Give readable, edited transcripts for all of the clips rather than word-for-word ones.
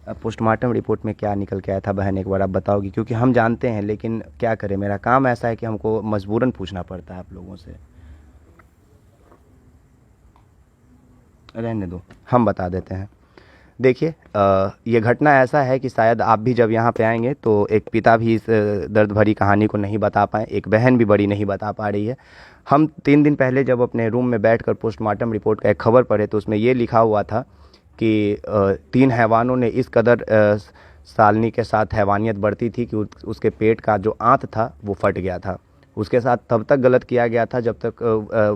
अब postmortem report में क्या निकल के आया था बहन, एक बार आप बताओगी, क्योंकि हम जानते हैं लेकिन क्या करें, मेरा काम ऐसा है कि हमको मजबूरन पूछना पड़ता है आप लोगों से। रहने दो, हम बता देते हैं। देखिए, ये घटना ऐसा है कि शायद आप भी जब यहाँ पे आएंगे तो एक पिता भी इस दर्द भरी कहानी को नहीं बता पाए, एक बहन भी बड़ी नहीं बता पा रही है। हम 3 दिन पहले जब अपने रूम में बैठकर पोस्टमार्टम रिपोर्ट का एक खबर पढ़े तो उसमें ये लिखा हुआ था कि 3 हैवानों ने इस कदर शालिनी के साथ हैवानियत बरती थी कि उसके पेट का जो आंत था वो फट गया था। उसके साथ तब तक गलत किया गया था जब तक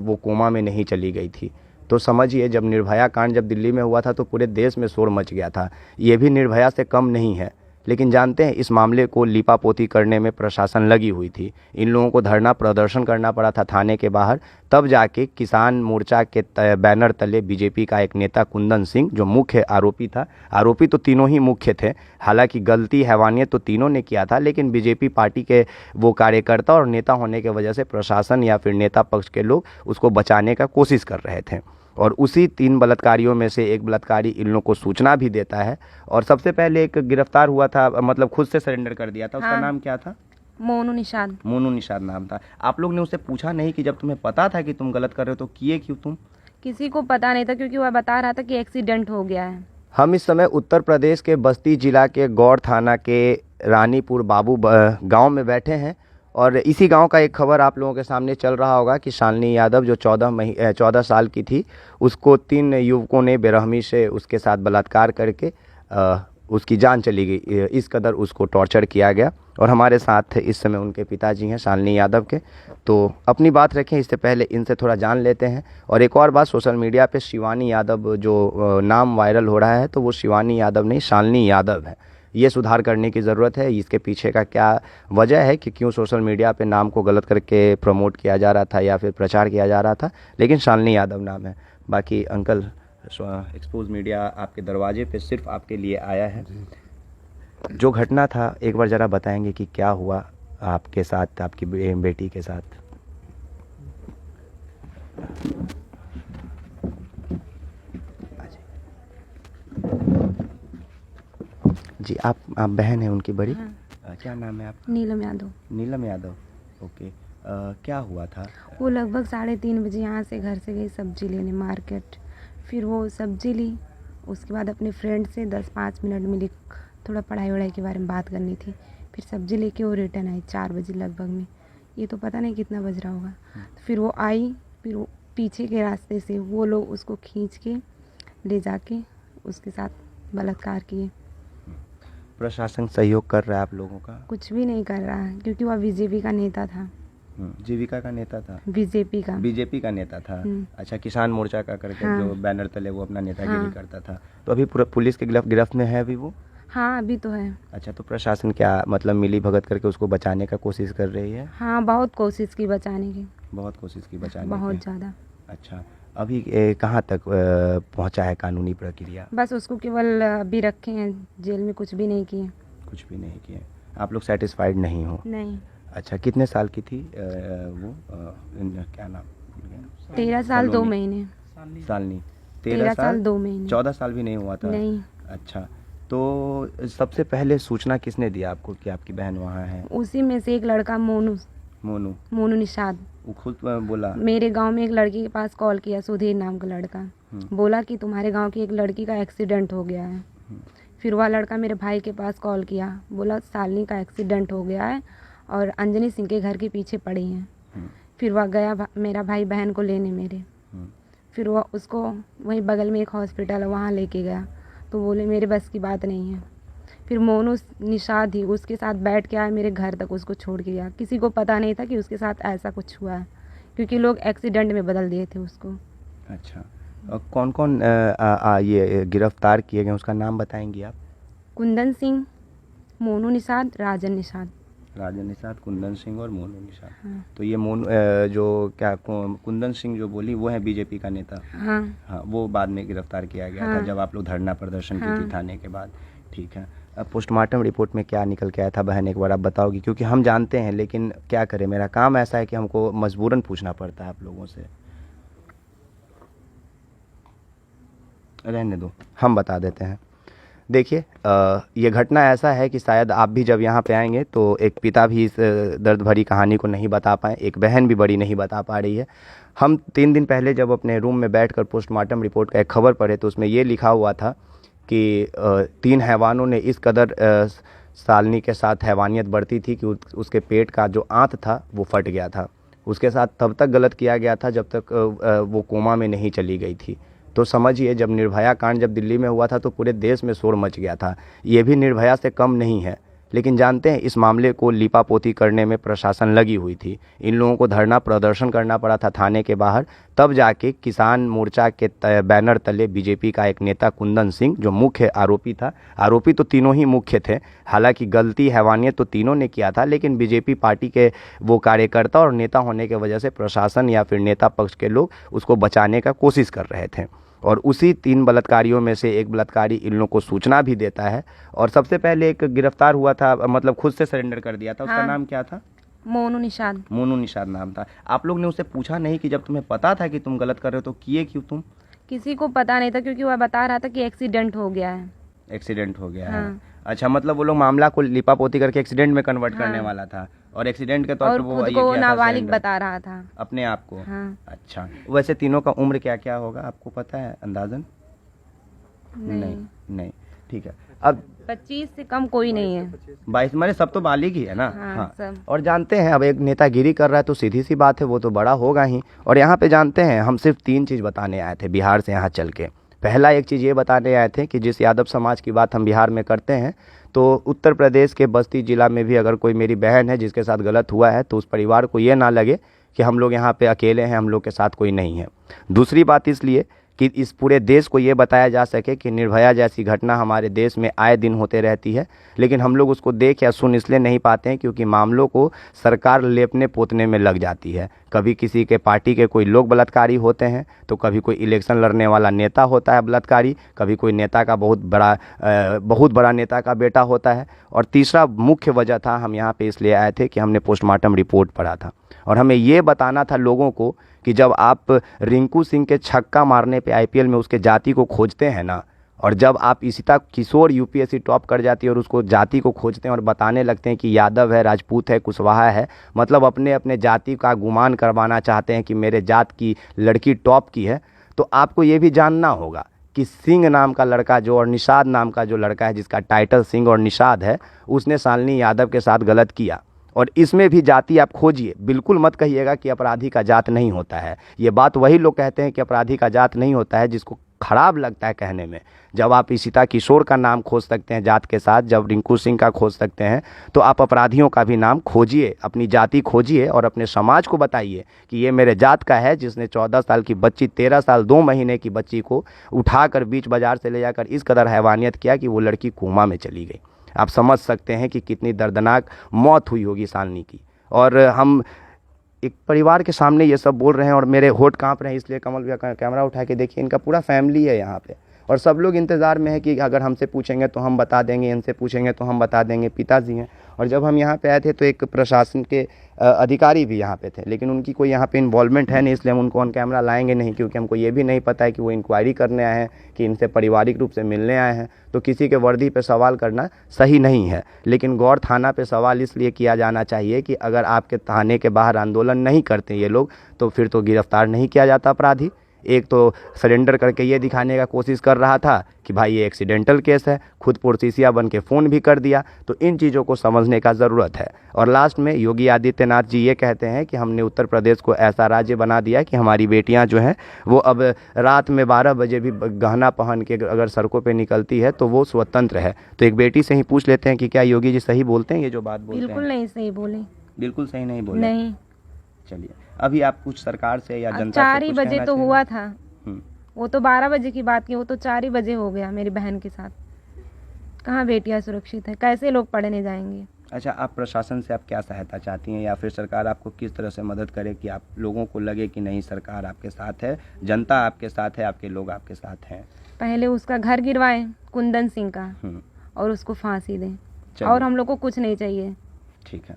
वो कोमा में नहीं चली गई थी। तो समझिए, जब निर्भया कांड जब दिल्ली में हुआ था तो पूरे देश में शोर मच गया था। ये भी निर्भया से कम नहीं है, लेकिन जानते हैं इस मामले को लिपापोती करने में प्रशासन लगी हुई थी। इन लोगों को धरना प्रदर्शन करना पड़ा था थाने के बाहर, तब जाके किसान मोर्चा के बैनर तले बीजेपी का एक नेता कुंदन सिंह, जो मुख्य आरोपी था, आरोपी तो तीनों ही मुख्य थे, हालांकि गलती हैवानियत तो तीनों ने किया था, लेकिन बीजेपी पार्टी के वो कार्यकर्ता और नेता होने की वजह से प्रशासन या फिर नेता पक्ष के लोग उसको बचाने का कोशिश कर रहे थे। और उसी 3 बलात्कारियों में से एक बलात्कारी इन लोगों को सूचना भी देता है। और सबसे पहले एक गिरफ्तार हुआ था, मतलब खुद से सरेंडर कर दिया था, उसका नाम क्या था? मोनू निषाद। मोनू निषाद नाम था। आप लोग ने उससे पूछा नहीं कि जब तुम्हें पता था कि तुम गलत कर रहे हो तो किए क्यों तुम? किसी को पता नहीं था, क्योंकि वह बता रहा था कि एक्सीडेंट हो गया है। हम इस समय उत्तर प्रदेश के बस्ती जिला के गौड़ थाना के रानीपुर बाबू गांव में बैठे हैं। और इसी गांव का एक खबर आप लोगों के सामने चल रहा होगा कि शालिनी यादव जो 14 साल की थी, उसको 3 युवकों ने बेरहमी से उसके साथ बलात्कार करके उसकी जान चली गई। इस कदर उसको टॉर्चर किया गया। और हमारे साथ इस समय उनके पिताजी हैं शालिनी यादव के। तो अपनी बात रखें, इससे पहले इनसे थोड़ा जान लेते हैं। और एक और बात, सोशल मीडिया पे शिवानी यादव जो नाम वायरल हो रहा है, तो वो शिवानी यादव नहीं, शालिनी यादव है। ये सुधार करने की ज़रूरत है। इसके पीछे का क्या वजह है कि क्यों सोशल मीडिया पे नाम को गलत करके प्रमोट किया जा रहा था या फिर प्रचार किया जा रहा था, लेकिन शालिनी यादव नाम है। बाकी अंकल, एक्सपोज मीडिया आपके दरवाजे पे सिर्फ आपके लिए आया है। जो घटना था एक बार ज़रा बताएंगे कि क्या हुआ आपके साथ, आपकी बेटी के साथ? जी, आप बहन हैं उनकी बड़ी? हाँ। क्या नाम है आपका? नीलम यादव। नीलम यादव, ओके। क्या हुआ था? वो लगभग 3:30 बजे यहाँ से घर से गई सब्जी लेने मार्केट। फिर वो सब्जी ली, उसके बाद अपने फ्रेंड से 10-5 मिनट मिली, थोड़ा पढ़ाई वढ़ाई के बारे में बात करनी थी। फिर सब्जी लेके वो रिटर्न आई 4 बजे लगभग में। ये तो पता नहीं कितना बज रहा होगा। तो फिर वो आई, फिर वो पीछे के रास्ते से वो लोग उसको खींच के ले जाके उसके साथ बलात्कार किए। प्रशासन सहयोग कर रहा है आप लोगों का? कुछ भी नहीं कर रहा है, क्योंकि वह बीजेपी का नेता था। जीविका का नेता था? बीजेपी का नेता था। अच्छा, किसान मोर्चा का करके हाँ। जो बैनर तले वो अपना नेतागिरी हाँ। करता था। तो अभी पुलिस के गिरफ्त में है अभी वो? हाँ, अभी तो है। अच्छा, तो प्रशासन क्या मतलब मिली भगत करके उसको बचाने का कोशिश कर रही है? हाँ, बहुत कोशिश की बचाने की। बहुत कोशिश की बचाने बहुत की। ज़्यादा। अच्छा, अभी कहाँ तक पहुँचा है कानूनी प्रक्रिया? बस उसको केवल अभी रखे हैं जेल में, कुछ भी नहीं किए। कुछ भी नहीं किए। आप लोग सेटिस्फाइड नहीं हो? नहीं। अच्छा, कितने साल की थी वो क्या नाम? 13 साल 2 महीने। शालिनी 13 साल 2 महीने। 14 साल भी नहीं हुआ था? नहीं। अच्छा, तो सबसे पहले सूचना किसने दिया आपको कि आपकी बहन वहाँ है? उसी में से एक लड़का मोनू निषाद, वो खुद बोला? मेरे गांव में एक लड़की के पास कॉल किया, सुधीर नाम का लड़का। बोला कि तुम्हारे गांव की एक लड़की का एक्सीडेंट हो गया है। फिर वह लड़का मेरे भाई के पास कॉल किया, बोला शालिनी का एक्सीडेंट हो गया है और अंजनी सिंह के घर के पीछे पड़ी हैं। फिर वह गया मेरा भाई बहन को लेने मेरे। फिर वह उसको वहीं बगल में एक हॉस्पिटल है वहाँ लेके गया, तो बोले मेरे बस की बात नहीं है। फिर मोनू निषाद ही उसके साथ बैठ के आया मेरे घर तक, उसको छोड़ के गया। किसी को पता नहीं था कि उसके साथ ऐसा कुछ हुआ है, क्योंकि लोग एक्सीडेंट में बदल दिए थे उसको। अच्छा, कौन कौन ये गिरफ्तार किए गए उसका नाम बताएंगी आप? कुंदन सिंह, मोनू निषाद, राजन निषाद। राजन निषाद, कुंदन सिंह और मोनू निषाद। हाँ। तो ये जो क्या कुंदन सिंह जो बोली वो है बीजेपी का नेता? हाँ। हाँ, वो बाद में गिरफ्तार किया गया था जब आप लोग धरना प्रदर्शन की थी थाने के बाद। ठीक है। अब पोस्टमार्टम रिपोर्ट में क्या निकल के आया था बहन, एक बार आप बताओगी, क्योंकि हम जानते हैं लेकिन क्या करें, मेरा काम ऐसा है कि हमको मजबूरन पूछना पड़ता है आप लोगों से। रहने दो, हम बता देते हैं। देखिए ये घटना ऐसा है कि शायद आप भी जब यहाँ पे आएंगे तो एक पिता भी इस दर्द भरी कहानी को नहीं बता पाए, एक बहन भी बड़ी नहीं बता पा रही है। हम 3 दिन पहले जब अपने रूम में बैठकर पोस्टमार्टम रिपोर्ट का एक खबर पढ़े तो उसमें ये लिखा हुआ था कि 3 हैवानों ने इस कदर सालनी के साथ हैवानियत बरती थी कि उसके पेट का जो आंत था वो फट गया था। उसके साथ तब तक गलत किया गया था जब तक वो कोमा में नहीं चली गई थी। तो समझिए, जब निर्भया कांड जब दिल्ली में हुआ था तो पूरे देश में शोर मच गया था। ये भी निर्भया से कम नहीं है, लेकिन जानते हैं इस मामले को लीपापोती करने में प्रशासन लगी हुई थी। इन लोगों को धरना प्रदर्शन करना पड़ा था थाने के बाहर, तब जाके किसान मोर्चा के बैनर तले बीजेपी का एक नेता कुंदन सिंह, जो मुख्य आरोपी था, आरोपी तो तीनों ही मुख्य थे, हालांकि गलती हैवानियत तो तीनों ने किया था, लेकिन बीजेपी पार्टी के वो कार्यकर्ता और नेता होने की वजह से प्रशासन या फिर नेता पक्ष के लोग उसको बचाने का कोशिश कर रहे थे। और उसी 3 बलात्कारियों में से एक बलात्कारी इन लोगों को सूचना भी देता है। और सबसे पहले एक गिरफ्तार हुआ था, मतलब खुद से सरेंडर कर दिया था। उसका हाँ। नाम क्या था? मोनू निषाद। मोनू निषाद नाम था। आप लोग ने उससे पूछा नहीं कि जब तुम्हें पता था कि तुम गलत कर रहे हो तो किए क्यों तुम? किसी को पता नहीं था, क्योंकि वह बता रहा था कि एक्सीडेंट हो गया है। एक्सीडेंट हो गया है। हाँ। अच्छा, मतलब वो लोग मामला को लिपापोती करके एक्सीडेंट में कन्वर्ट हाँ। करने वाला था, और एक्सीडेंट के तौर और पे वो खुद ये को किया था नाबालिग surrender। बता रहा था। अपने आप को? हाँ। अच्छा, वैसे तीनों का उम्र क्या क्या होगा आपको पता है अंदाजन? नहीं। नहीं, ठीक है। अब 25 से कम कोई नहीं है। 22 मारे सब तो बालिग ही है ना। हाँ, सब। और जानते हैं, अब एक नेतागिरी कर रहा है तो सीधी सी बात है वो तो बड़ा होगा ही। और यहाँ पे जानते हैं, हम सिर्फ 3 चीज़ बताने आए थे बिहार से यहाँ चल के। पहला एक चीज़ ये बताने आए थे कि जिस यादव समाज की बात हम बिहार में करते हैं, तो उत्तर प्रदेश के बस्ती जिला में भी अगर कोई मेरी बहन है जिसके साथ गलत हुआ है तो उस परिवार को ये ना लगे कि हम लोग यहाँ पे अकेले हैं, हम लोग के साथ कोई नहीं है। दूसरी बात इसलिए कि इस पूरे देश को ये बताया जा सके कि निर्भया जैसी घटना हमारे देश में आए दिन होते रहती है, लेकिन हम लोग उसको देख या सुन इसलिए नहीं पाते हैं क्योंकि मामलों को सरकार लेपने पोतने में लग जाती है। कभी किसी के पार्टी के कोई लोग बलात्कारी होते हैं, तो कभी कोई इलेक्शन लड़ने वाला नेता होता है बलात्कारी, कभी कोई नेता का बहुत बड़ा नेता का बेटा होता है। और तीसरा मुख्य वजह था, हम यहाँ पे इसलिए आए थे कि हमने पोस्टमार्टम रिपोर्ट पढ़ा था और हमें ये बताना था लोगों को कि जब आप रिंकू सिंह के छक्का मारने पे आईपीएल में उसके जाति को खोजते हैं ना, और जब आप इशिता किशोर यूपीएससी टॉप कर जाती है और उसको जाति को खोजते हैं और बताने लगते हैं कि यादव है, राजपूत है, कुशवाहा है, मतलब अपने अपने जाति का गुमान करवाना चाहते हैं कि मेरे जात की लड़की टॉप की है, तो आपको ये भी जानना होगा कि सिंह नाम का लड़का जो और निषाद नाम का जो लड़का है जिसका टाइटल सिंह और निषाद है, उसने शालिनी यादव के साथ गलत किया। और इसमें भी जाति आप खोजिए, बिल्कुल मत कहिएगा कि अपराधी का जात नहीं होता है। ये बात वही लोग कहते हैं कि अपराधी का जात नहीं होता है जिसको खराब लगता है कहने में। जब आप इशिता किशोर का नाम खोज सकते हैं जात के साथ, जब रिंकू सिंह का खोज सकते हैं, तो आप अपराधियों का भी नाम खोजिए, अपनी जाति खोजिए और अपने समाज को बताइए कि ये मेरे जात का है जिसने 14 साल की बच्ची, 13 साल 2 महीने की बच्ची को उठाकर बीच बाजार से ले जाकर इस कदर हैवानियत किया कि वो लड़की कोमा में चली गई। आप समझ सकते हैं कि कितनी दर्दनाक मौत हुई होगी शालिनी की। और हम एक परिवार के सामने ये सब बोल रहे हैं और मेरे होठ कांप रहे हैं, इसलिए कमल भैया कैमरा उठा के देखिए, इनका पूरा फैमिली है यहाँ पे और सब लोग इंतज़ार में है कि अगर हमसे पूछेंगे तो हम बता देंगे, इनसे पूछेंगे तो हम बता देंगे। पिताजी हैं। और जब हम यहाँ पे आए थे तो एक प्रशासन के अधिकारी भी यहाँ पे थे, लेकिन उनकी कोई यहाँ पे इन्वॉल्वमेंट है नहीं, इसलिए हम उनको ऑन कैमरा लाएंगे नहीं, क्योंकि हमको ये भी नहीं पता है कि वो इंक्वायरी करने आए हैं कि इनसे पारिवारिक रूप से मिलने आए हैं। तो किसी के वर्दी पे सवाल करना सही नहीं है, लेकिन गौर थाना पे सवाल इसलिए किया जाना चाहिए कि अगर आपके थाने के बाहर आंदोलन नहीं करते ये लोग तो फिर तो गिरफ्तार नहीं किया जाता अपराधी। एक तो सरेंडर करके ये दिखाने का कोशिश कर रहा था कि भाई ये एक्सीडेंटल केस है, खुद पुरसीसिया बन के फ़ोन भी कर दिया। तो इन चीज़ों को समझने का ज़रूरत है। और लास्ट में योगी आदित्यनाथ जी ये कहते हैं कि हमने उत्तर प्रदेश को ऐसा राज्य बना दिया कि हमारी बेटियां जो हैं वो अब रात में 12 बजे भी गहना पहन के अगर सड़कों पे निकलती है तो वो स्वतंत्र है। तो एक बेटी से ही पूछ लेते हैं कि क्या योगी जी सही बोलते हैं ये जो बात बोलते हैं? बिल्कुल नहीं सही बोले। बिल्कुल सही नहीं बोले? नहीं। चलिए, अभी आप कुछ सरकार से या जनता से 4 ही कुछ बजे कहना तो चाहेंगे? हुआ था, वो तो 12 बजे की बात की, वो तो 4 ही बजे हो गया मेरी बहन के साथ। कहाँ बेटियां सुरक्षित है, कैसे लोग पढ़ने जाएंगे? अच्छा, आप प्रशासन से आप क्या सहायता चाहती हैं या फिर सरकार आपको किस तरह से मदद करे कि आप लोगों को लगे कि नहीं सरकार आपके साथ है, जनता आपके साथ है, आपके लोग आपके साथ हैं? पहले उसका घर गिरवाएं कुंदन सिंह का और उसको फांसी दें, और हम लोग को कुछ नहीं चाहिए। ठीक है।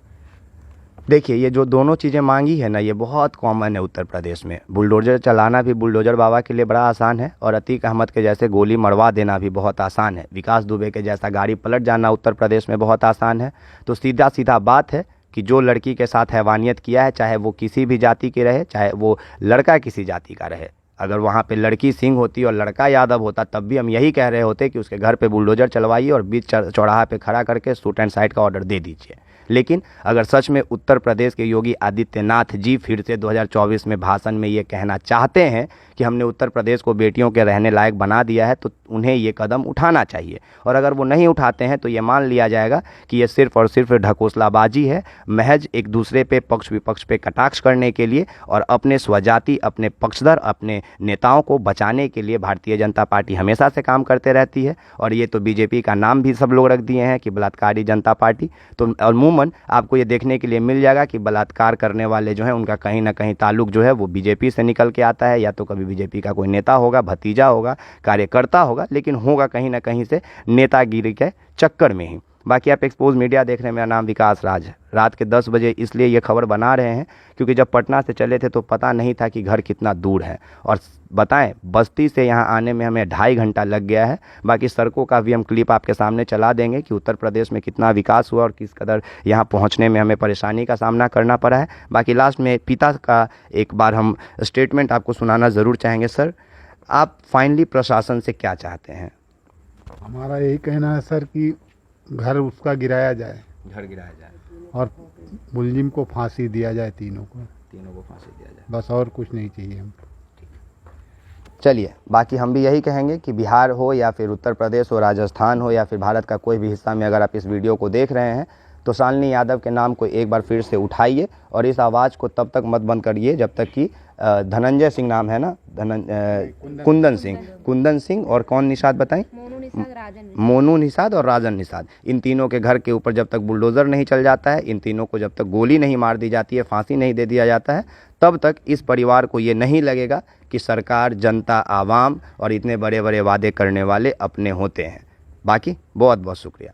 देखिए, ये जो दोनों चीज़ें मांगी है ना, ये बहुत कॉमन है उत्तर प्रदेश में। बुलडोज़र चलाना भी बुलडोज़र बाबा के लिए बड़ा आसान है, और अतीक अहमद के जैसे गोली मरवा देना भी बहुत आसान है। विकास दुबे के जैसा गाड़ी पलट जाना उत्तर प्रदेश में बहुत आसान है। तो सीधा सीधा बात है कि जो लड़की के साथ हैवानियत किया है, चाहे वो किसी भी जाति की रहे, चाहे वो लड़का किसी जाति का रहे, अगर वहाँ पे लड़की सिंह होती और लड़का यादव होता, तब भी हम यही कह रहे होते कि उसके घर पे बुलडोज़र चलवाइए और बीच चौराहा पे खड़ा करके शूट एंड साइट का ऑर्डर दे दीजिए। लेकिन अगर सच में उत्तर प्रदेश के योगी आदित्यनाथ जी फिर से 2024 में भाषण में ये कहना चाहते हैं कि हमने उत्तर प्रदेश को बेटियों के रहने लायक बना दिया है, तो उन्हें ये कदम उठाना चाहिए। और अगर वो नहीं उठाते हैं तो ये मान लिया जाएगा कि ये सिर्फ और सिर्फ ढकोसलाबाजी है, महज एक दूसरे पे पक्ष विपक्ष पे कटाक्ष करने के लिए और अपने स्वजाति, अपने पक्षधर, अपने नेताओं को बचाने के लिए भारतीय जनता पार्टी हमेशा से काम करते रहती है। और ये तो बीजेपी का नाम भी सब लोग रख दिए हैं कि बलात्कारी जनता पार्टी। तो अमूमन आपको ये देखने के लिए मिल जाएगा कि बलात्कार करने वाले जो हैं उनका कहीं ना कहीं ताल्लुक जो है वो बीजेपी से निकल के आता है, या तो कभी बीजेपी का कोई नेता होगा, भतीजा होगा, कार्यकर्ता होगा, लेकिन होगा कहीं ना कहीं से नेतागिरी के चक्कर में ही। बाकी आप एक्सपोज मीडिया देख रहे हैं, मेरा नाम विकास राज है। रात के 10 बजे इसलिए ये खबर बना रहे हैं क्योंकि जब पटना से चले थे तो पता नहीं था कि घर कितना दूर है, और बताएं बस्ती से यहाँ आने में हमें 2.5 घंटा लग गया है। बाकी सड़कों का भी हम क्लिप आपके सामने चला देंगे कि उत्तर प्रदेश में कितना विकास हुआ और किस कदर यहाँ पहुँचने में हमें परेशानी का सामना करना पड़ा है। बाकी लास्ट में पिता का एक बार हम स्टेटमेंट आपको सुनाना ज़रूर चाहेंगे। सर, आप फाइनली प्रशासन से क्या चाहते हैं? हमारा यही कहना है सर कि घर उसका गिराया जाए, घर गिराया जाए और मुलजिम को फांसी दिया जाए, तीनों को फांसी दिया जाए, बस और कुछ नहीं चाहिए हम। चलिए, बाकी हम भी यही कहेंगे कि बिहार हो या फिर उत्तर प्रदेश हो, राजस्थान हो या फिर भारत का कोई भी हिस्सा में अगर आप इस वीडियो को देख रहे हैं तो शालिनी यादव के नाम को एक बार फिर से उठाइए और इस आवाज़ को तब तक मत बंद करिए जब तक कि धनंजय सिंह नाम है ना, कुंदन सिंह और कौन निषाद बताएं? मोनू निषाद और राजन निषाद, इन तीनों के घर के ऊपर जब तक बुलडोज़र नहीं चल जाता है, इन तीनों को जब तक गोली नहीं मार दी जाती है, फांसी नहीं दे दिया जाता है, तब तक इस परिवार को ये नहीं लगेगा कि सरकार, जनता, आवाम और इतने बड़े बड़े वादे करने वाले अपने होते हैं। बाकी बहुत बहुत शुक्रिया।